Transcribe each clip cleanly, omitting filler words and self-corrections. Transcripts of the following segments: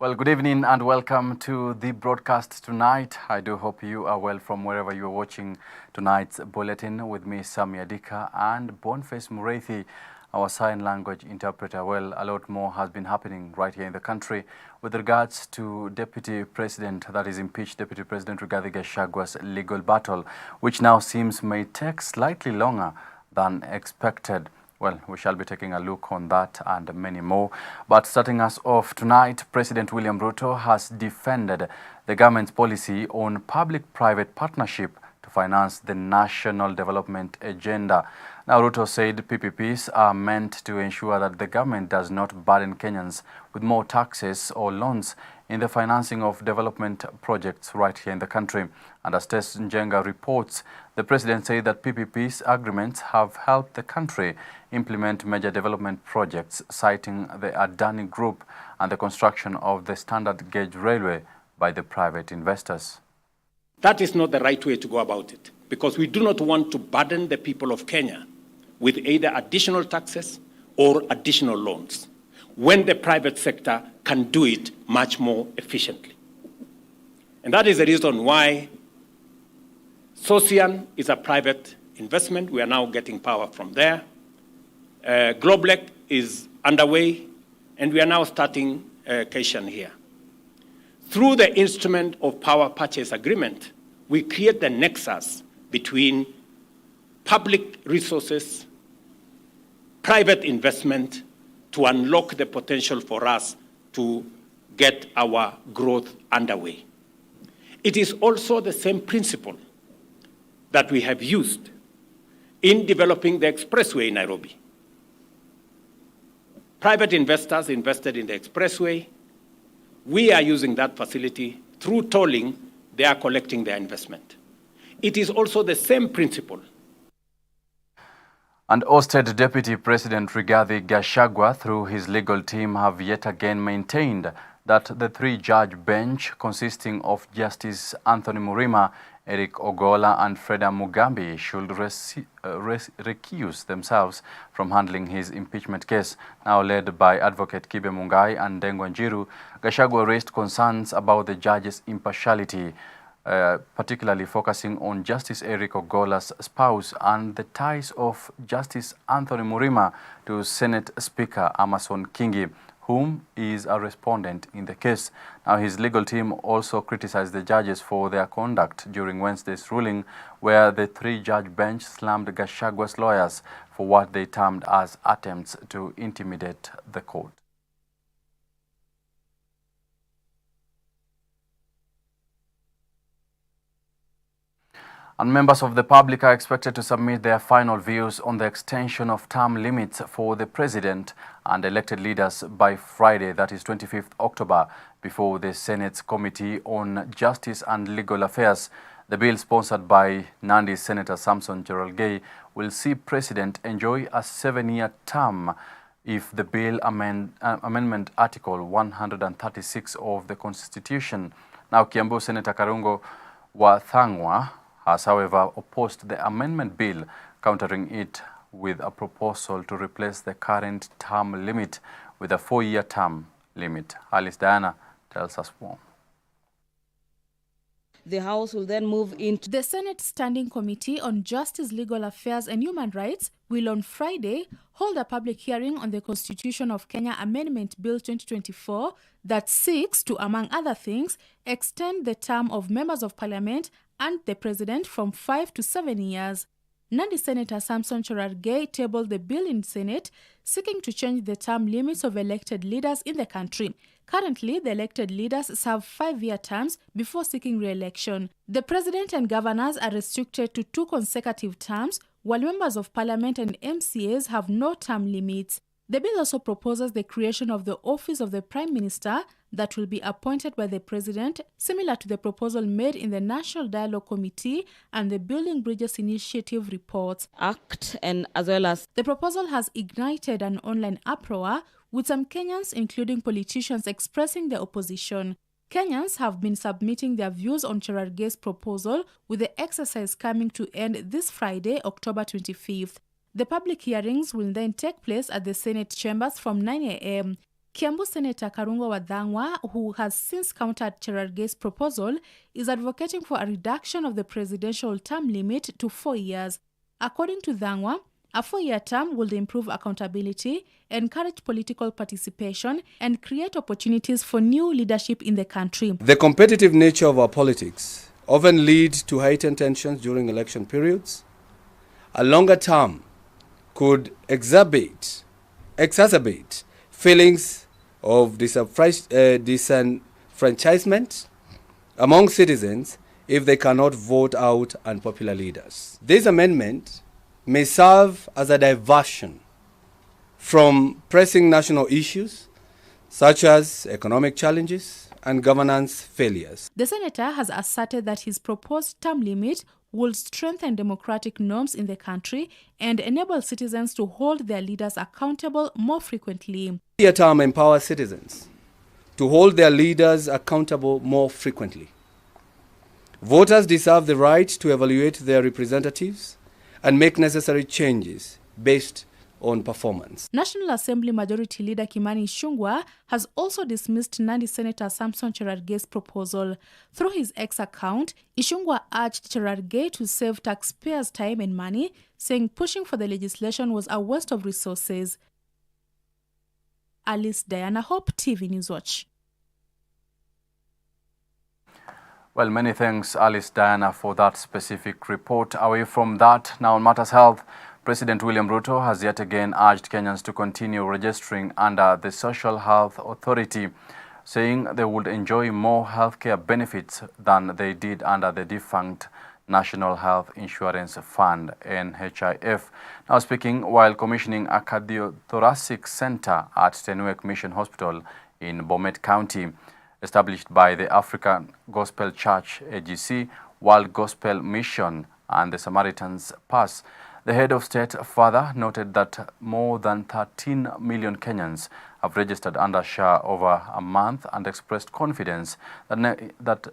Well, good evening and welcome to the broadcast tonight. I do hope you are well from wherever you are watching tonight's bulletin with me, Sammy Adika, and Boniface Mureithi, our sign language interpreter. Well, a lot more has been happening right here in the country with regards to Deputy President, that is impeached Deputy President Rigathi Gachagwa's legal battle, which now seems may take slightly longer than expected. Well, we shall be taking a look on that and many more. But starting us off tonight, President William Ruto has defended the government's policy on public-private partnership to finance the national development agenda. Now, Ruto said PPPs are meant to ensure that the government does not burden Kenyans with more taxes or loans in the financing of development projects right here in the country. And as Tess Njenga reports, the president said that PPP's agreements have helped the country implement major development projects, citing the Adani Group and the construction of the standard gauge railway by the private investors. That is not the right way to go about it, because we do not want to burden the people of Kenya with either additional taxes or additional loans, when the private sector can do it much more efficiently. And that is the reason why Socian is a private investment. We are now getting power from there. Globlec is underway, and we are now starting Kaishan here. Through the instrument of power purchase agreement, we create the nexus between public resources, private investment, to unlock the potential for us to get our growth underway. It is also the same principle that we have used in developing the expressway in Nairobi. Private investors invested in the expressway. We are using that facility. Through tolling, they are collecting their investment. It is also the same principle. And ousted Deputy President Rigathi Gachagua, through his legal team, have yet again maintained that the three-judge bench consisting of Justice Anthony Murima, Eric Ogolla and Freda Mugambi should recuse themselves from handling his impeachment case. Now led by Advocate Kibe Mungai and Ndengwa Njiru, Gachagua raised concerns about the judge's impartiality, particularly focusing on Justice Eric Ogolla's spouse and the ties of Justice Anthony Murima to Senate Speaker Amason Kingi, whom is a respondent in the case. Now, his legal team also criticized the judges for their conduct during Wednesday's ruling, where the three-judge bench slammed Gachagua's lawyers for what they termed as attempts to intimidate the court. And members of the public are expected to submit their final views on the extension of term limits for the president and elected leaders by Friday, that is 25th October, before the Senate's Committee on Justice and Legal Affairs. The bill, sponsored by Nandi's Senator Samson Cherargei, will see President enjoy a 7-year term if the bill amendment Article 136 of the Constitution. Now, Kiambu Senator Karungo Wathangwa has, however, opposed the amendment bill, countering it with a proposal to replace the current term limit with a 4-year term limit. Alice Diana tells us more. The House will then move into... The Senate Standing Committee on Justice, Legal Affairs and Human Rights will on Friday hold a public hearing on the Constitution of Kenya Amendment Bill 2024 that seeks to, among other things, extend the term of members of parliament and the president from 5 to 7 years. Nandi Senator Samson Cherargei tabled the bill in Senate, seeking to change the term limits of elected leaders in the country. Currently, the elected leaders serve 5-year terms before seeking re-election. The president and governors are restricted to 2 consecutive terms, while members of parliament and MCAs have no term limits. The bill also proposes the creation of the Office of the Prime Minister that will be appointed by the President, similar to the proposal made in the National Dialogue Committee and the Building Bridges Initiative reports. Act and as well as... The proposal has ignited an online uproar, with some Kenyans, including politicians, expressing their opposition. Kenyans have been submitting their views on Cherargei's proposal, with the exercise coming to end this Friday, October 25th. The public hearings will then take place at the Senate chambers from 9 a.m. Kiambu Senator Karungo Wadhangwa, who has since countered Cherargei's proposal, is advocating for a reduction of the presidential term limit to 4 years. According to Dhangwa, a 4-year term will improve accountability, encourage political participation, and create opportunities for new leadership in the country. The competitive nature of our politics often leads to heightened tensions during election periods. A longer term could exacerbate feelings of disenfranchisement among citizens if they cannot vote out unpopular leaders. This amendment may serve as a diversion from pressing national issues such as economic challenges and governance failures. The senator has asserted that his proposed term limit will strengthen democratic norms in the country and enable citizens to hold their leaders accountable more frequently. The term empowers citizens to hold their leaders accountable more frequently. Voters deserve the right to evaluate their representatives and make necessary changes based on performance. National Assembly Majority Leader Kimani Ichung'wah has also dismissed Nandi Senator Samson Cherargei's proposal. Through his X account, Ichung'wah urged Cherargei to save taxpayers' time and money, saying pushing for the legislation was a waste of resources. Alice Diana Hope, TV Newswatch. Well, many thanks, Alice Diana, for that specific report. Away from that, now on Matters Health, President William Ruto has yet again urged Kenyans to continue registering under the Social Health Authority, saying they would enjoy more healthcare benefits than they did under the defunct National Health Insurance Fund, NHIF. Now speaking while commissioning a cardiothoracic center at Tenwek Mission Hospital in Bomet County, established by the African Gospel Church, AGC, World Gospel Mission, and the Samaritan's Purse, the head of state further noted that more than 13 million Kenyans have registered under SHA over a month and expressed confidence that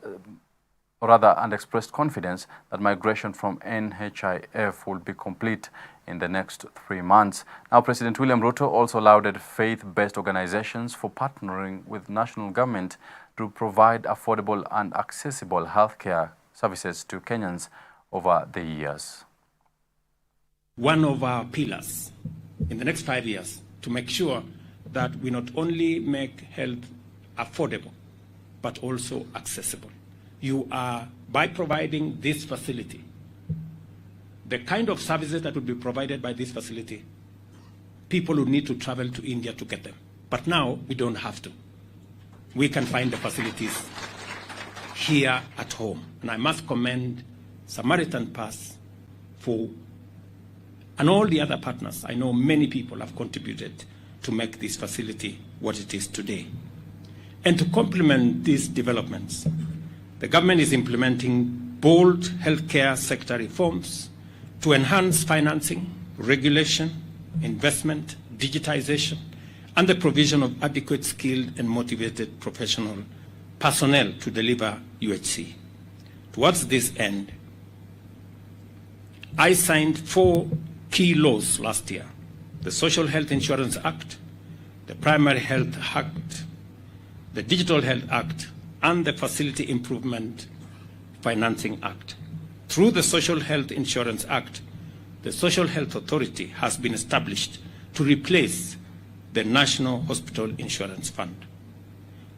migration from NHIF will be complete in the next 3 months. Now, President William Ruto also lauded faith-based organizations for partnering with national government to provide affordable and accessible healthcare services to Kenyans over the years. One of our pillars in the next 5 years to make sure that we not only make health affordable, but also accessible. You are, by providing this facility, the kind of services that would be provided by this facility, people would need to travel to India to get them. But now we don't have to. We can find the facilities here at home. And I must commend Samaritan Purse and all the other partners. I know many people have contributed to make this facility what it is today. And to complement these developments, the government is implementing bold healthcare sector reforms to enhance financing, regulation, investment, digitization, and the provision of adequate skilled and motivated professional personnel to deliver UHC. Towards this end, I signed 4 key laws last year: the Social Health Insurance Act, the Primary Health Act, the Digital Health Act, and the Facility Improvement Financing Act. Through the Social Health Insurance Act, the Social Health Authority has been established to replace the National Hospital Insurance Fund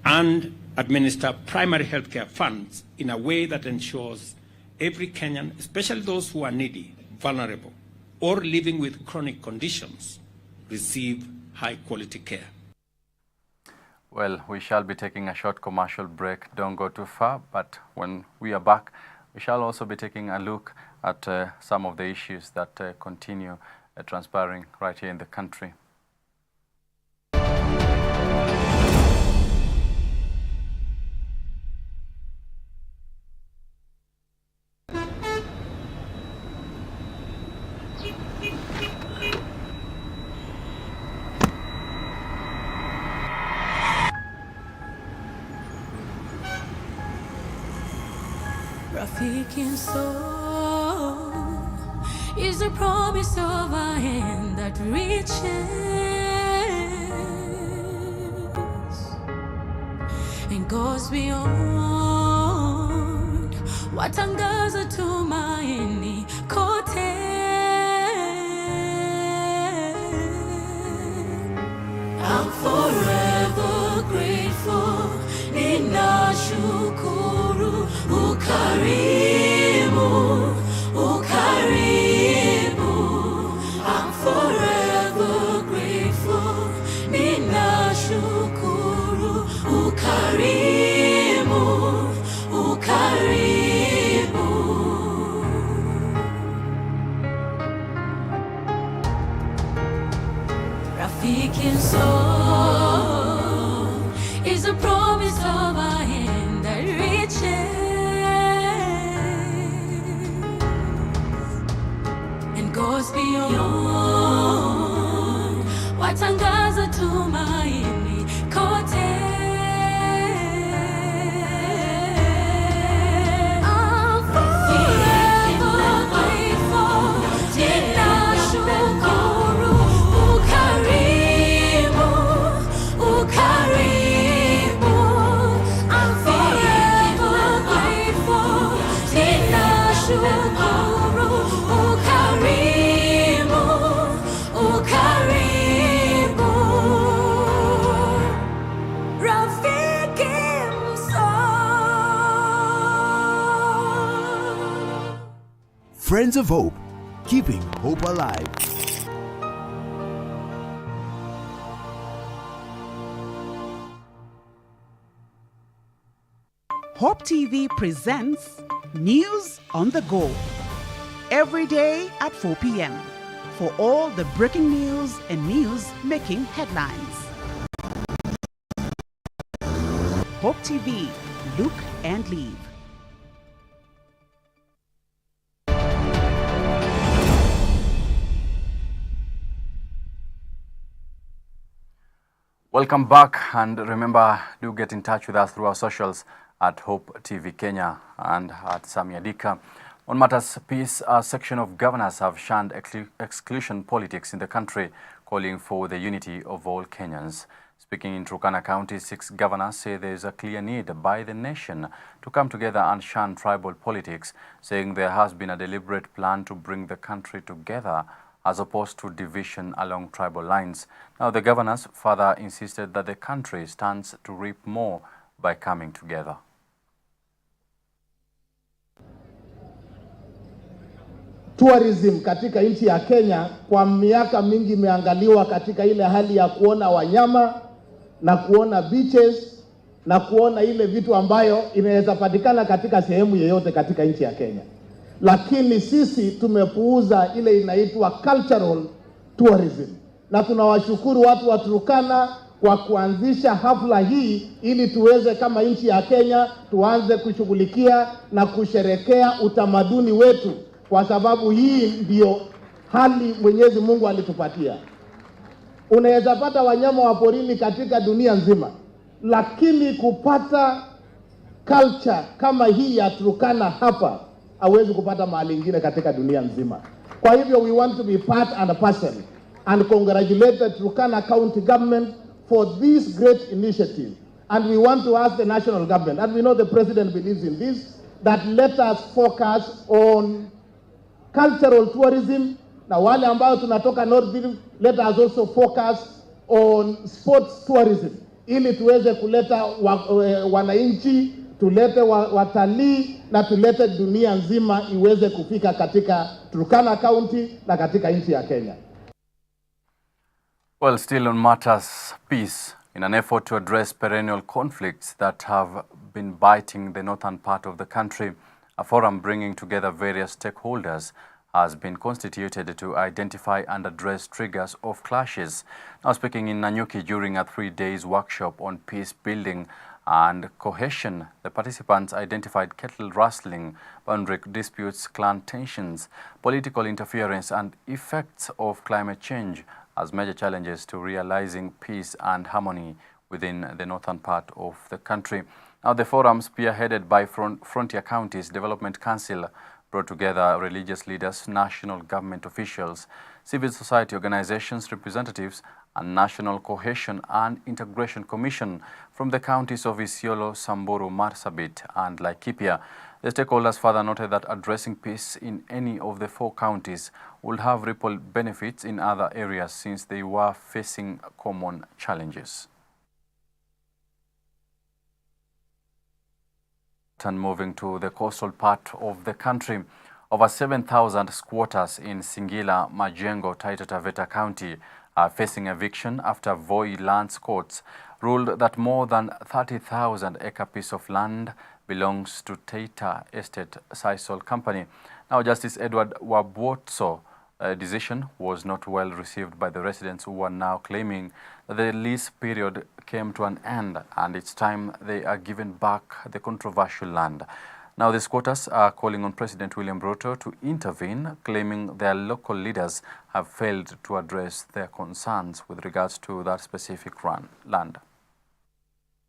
and administer primary healthcare funds in a way that ensures every Kenyan, especially those who are needy, vulnerable, or living with chronic conditions, receive high-quality care. Well, we shall be taking a short commercial break. Don't go too far, but when we are back, we shall also be taking a look at some of the issues that continue transpiring right here in the country. Rafiki soul is the promise of a hand that reaches. goes beyond watangaza tumaini kote. I'm forever grateful, ninashukuru ukarimu, ukarimu. I'm forever grateful, ninashukuru ukarimu, ukarimu. Rafiki soul is a promise of a hand that reaches and goes beyond watangaza tumaini kote. I'm forever grateful, ninashukuru ukarimu, ukarimu. I'm forever grateful, ninashukuru ukarimu, ukarimu. Rafiki msoul. Friends of Hope, keeping hope alive. Hope TV presents News on the Go every day at 4 p.m. for all the breaking news and news making headlines. Hope TV, look and live. Welcome back, and remember, do get in touch with us through our socials at Hope TV Kenya and at Sammy Adika. On matters peace, a section of governors have shunned exclusion politics in the country, calling for the unity of all Kenyans. Speaking in Turkana County, 6 governors say there is a clear need by the nation to come together and shun tribal politics, saying there has been a deliberate plan to bring the country together as opposed to division along tribal lines. Now, the governors further insisted that the country stands to reap more by coming together. Tourism katika nchi ya Kenya kwa miaka mingi imeangaliwa katika ile hali ya kuona wanyama na kuona beaches na kuona ile vitu ambayo inaweza patikana katika sehemu yoyote katika nchi ya Kenya. Lakini sisi tumepuuza ile inaitwa cultural tourism. Na tunawashukuru watu wa Turkana kwa kuanzisha hafla hii ili tuweze kama nchi ya Kenya tuanze kushughulikia na kusherekea utamaduni wetu, kwa sababu hii ndio hali Mwenyezi Mungu alitupatia. Unaweza pata wanyama wa porini katika dunia nzima, lakini kupata culture kama hii ya Turkana hapa hawezi kupata mahali ingine katika dunia nzima. Kwa hivyo we want to be part and a parcel and congratulate the Turkana County government for this great initiative. And we want to ask the national government, and we know the president believes in this, that let us focus on cultural tourism. Na wale ambao tunatoka North Rift, let us also focus on sports tourism, ili tuweze kuleta wananchi, tulete watalii na tulete dunia nzima iweze kufika katika Turkana County na katika nchi ya Kenya. Well, still on matters peace, in an effort to address perennial conflicts that have been biting the northern part of the country, a forum bringing together various stakeholders has been constituted to identify and address triggers of clashes. Now, speaking in Nanyuki during a 3-day workshop on peace building and cohesion, the participants identified cattle rustling, boundary disputes, clan tensions, political interference, and effects of climate change as major challenges to realizing peace and harmony within the northern part of the country. Now, the forum, spearheaded by Frontier Counties Development Council, brought together religious leaders, national government officials, civil society organizations, representatives, and National Cohesion and Integration Commission from the counties of Isiolo, Samburu, Marsabit, and Laikipia. The stakeholders further noted that addressing peace in any of the 4 counties would have ripple benefits in other areas since they were facing common challenges. And moving to the coastal part of the country, over 7,000 squatters in Singila, Majengo, Taita Taveta County are facing eviction after Voi Lands Courts ruled that more than 30,000 acre piece of land belongs to Taita Estate Sisal Company. Now, Justice Edward Wabwotso's decision was not well received by the residents who are now claiming that the lease period came to an end and it's time they are given back the controversial land. Now, the squatters are calling on President William Ruto to intervene, claiming their local leaders have failed to address their concerns with regards to that specific land.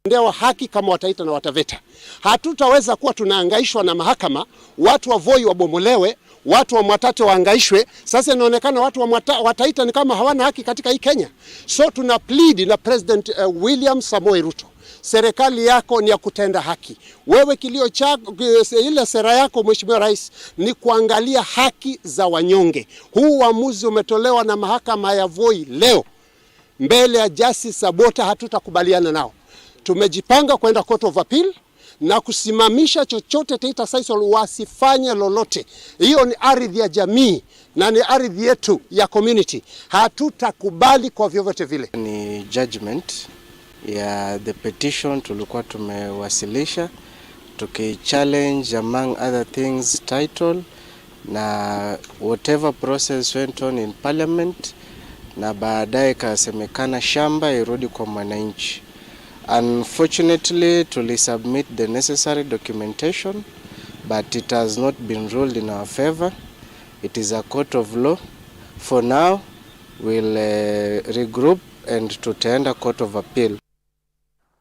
Ndio haki kama Wataita na Wataveta. Hatutaweza kuwa tunaangaishwa na mahakama, watu wa Voi wabomolewe, watu wa Mwatate waangaishwe. Sasa inaonekana watu wa Wataita ni kama hawana haki katika hii Kenya. So tuna plead na President William Samoei Ruto. Serikali yako ni ya kutenda haki. Wewe kilio chako, ile sera yako Mheshimiwa Rais ni kuangalia haki za wanyonge. Huu uamuzi umetolewa na mahakama ya Voi leo mbele ya Justice Sabota, hatutakubaliana nao. Tumejipanga kwenda Court of Appeal na kusimamisha chochote Taita Sisal wasifanye lolote. Hiyo ni ardhi ya jamii na ni ardhi yetu ya community. Hatutakubali kwa vyovyote vile. Ni judgment ya the petition tulikuwa tumewasilisha tukichallenge among other things title na whatever process went on in parliament, na baadaye kasemekana shamba irudi kwa mwananchi. Unfortunately, submit the necessary documentation, but it has not been ruled in our favor. It is a court of law. For now, we'll regroup and to tender Court of Appeal.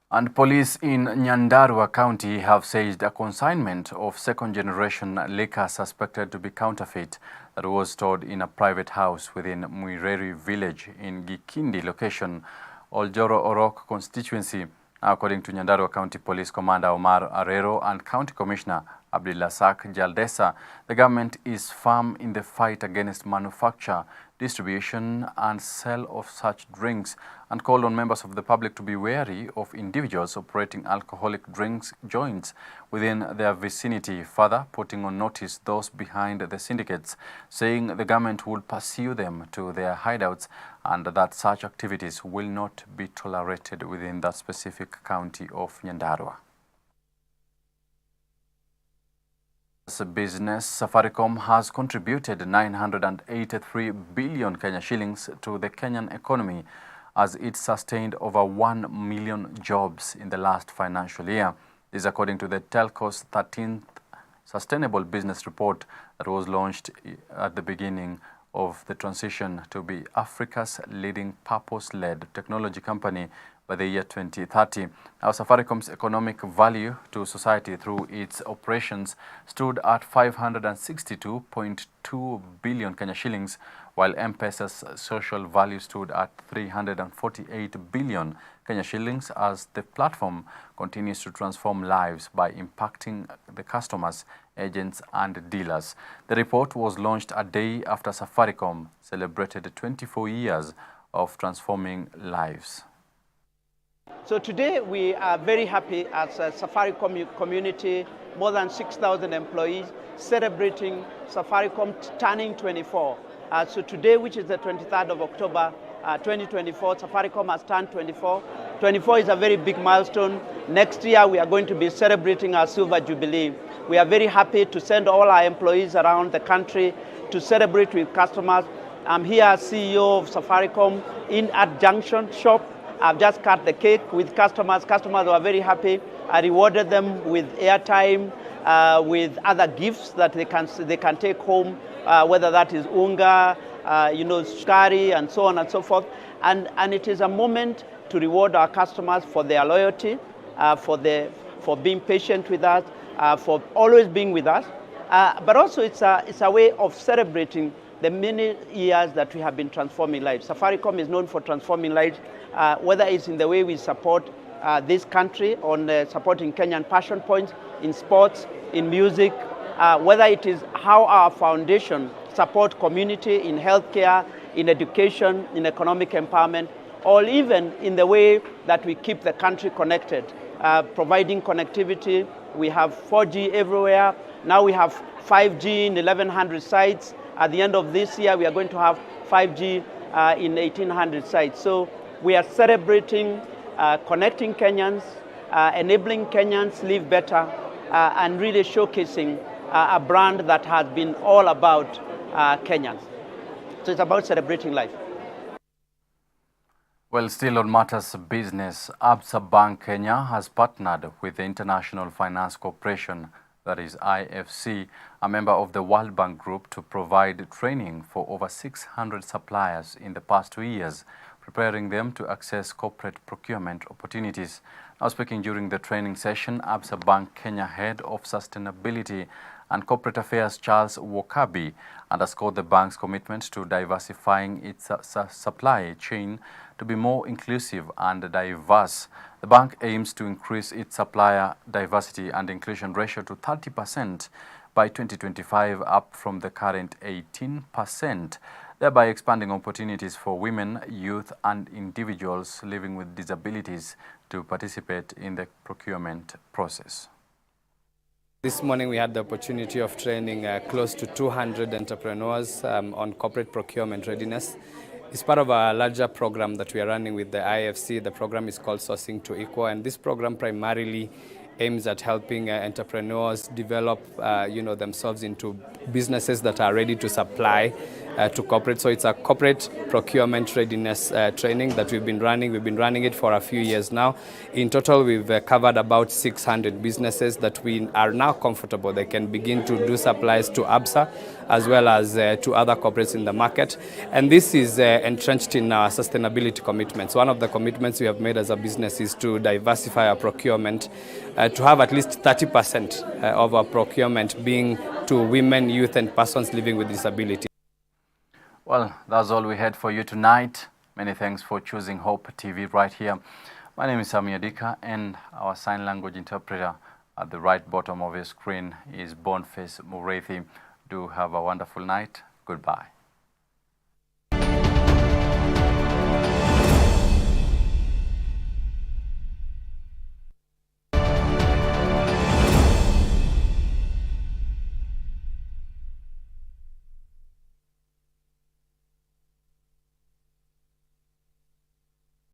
And police in Nyandarua County have seized a consignment of second-generation liquor suspected to be counterfeit that was stored in a private house within Muireri village in Gikindi location, Oljoro Orok constituency. According to Nyandarua County Police Commander Omar Arero and County Commissioner Abdillasak Jaldesa, the government is firm in the fight against manufacture, distribution and sale of such drinks, and called on members of the public to be wary of individuals operating alcoholic drinks joints within their vicinity, further putting on notice those behind the syndicates, saying the government will pursue them to their hideouts and that such activities will not be tolerated within that specific county of Nyandarua. Business, Safaricom has contributed 983 billion Kenya shillings to the Kenyan economy as it sustained over 1 million jobs in the last financial year. This is according to the telco's 13th Sustainable Business Report that was launched at the beginning of the transition to be Africa's leading purpose-led technology company by the year 2030. Now, Safaricom's economic value to society through its operations stood at 562.2 billion Kenya shillings, while M-Pesa's social value stood at 348 billion Kenya shillings as the platform continues to transform lives by impacting the customers, agents and dealers. The report was launched a day after Safaricom celebrated 24 years of transforming lives. So today we are very happy as a Safaricom community, more than 6,000 employees, celebrating Safaricom turning 24. So today, which is the 23rd of October, 2024, Safaricom has turned 24. 24 is a very big milestone. Next year, we are going to be celebrating our Silver Jubilee. We are very happy to send all our employees around the country to celebrate with customers. I'm here as CEO of Safaricom in at Junction Shop. I've just cut the cake with customers. Customers were very happy. I rewarded them with airtime, with other gifts that they can take home, whether that is unga, sukari, and so on and so forth. And it is a moment to reward our customers for their loyalty, for being patient with us, for always being with us. But also it's a way of celebrating the many years that we have been transforming lives. Safaricom is known for transforming lives, whether it's in the way we support this country on supporting Kenyan passion points, in sports, in music, whether it is how our foundation support community in healthcare, in education, in economic empowerment, or even in the way that we keep the country connected, providing connectivity. We have 4G everywhere. Now we have 5G in 1,100 sites. At the end of this year, we are going to have 5G in 1,800 sites. So we are celebrating connecting Kenyans, enabling Kenyans live better, and really showcasing a brand that has been all about Kenyans. So it's about celebrating life. Well, still on matters of business, Absa Bank Kenya has partnered with the International Finance Corporation, that is IFC, a member of the World Bank Group, to provide training for over 600 suppliers in the past 2 years, preparing them to access corporate procurement opportunities. Now speaking during the training session, Absa Bank Kenya Head of Sustainability and Corporate Affairs Charles Wakabi underscored the bank's commitment to diversifying its supply chain to be more inclusive and diverse. The bank aims to increase its supplier diversity and inclusion ratio to 30% by 2025, up from the current 18%, thereby expanding opportunities for women, youth, and individuals living with disabilities to participate in the procurement process. This morning we had the opportunity of training close to 200 entrepreneurs on corporate procurement readiness. It's part of a larger program that we are running with the IFC. The program is called Sourcing to Equal, and this program primarily aims at helping entrepreneurs develop themselves into businesses that are ready to supply to corporate. So it's a corporate procurement readiness training that we've been running. We've been running it for a few years now. In total, we've covered about 600 businesses that we are now comfortable. They can begin to do supplies to Absa as well as to other corporates in the market. And this is entrenched in our sustainability commitments. One of the commitments we have made as a business is to diversify our procurement, to have at least 30% of our procurement being to women, youth, and persons living with disability. Well, that's all we had for you tonight. Many thanks for choosing Hope TV right here. My name is Sammy Adika, and our sign language interpreter at the right bottom of your screen is Boniface Mureithi. Do have a wonderful night. Goodbye.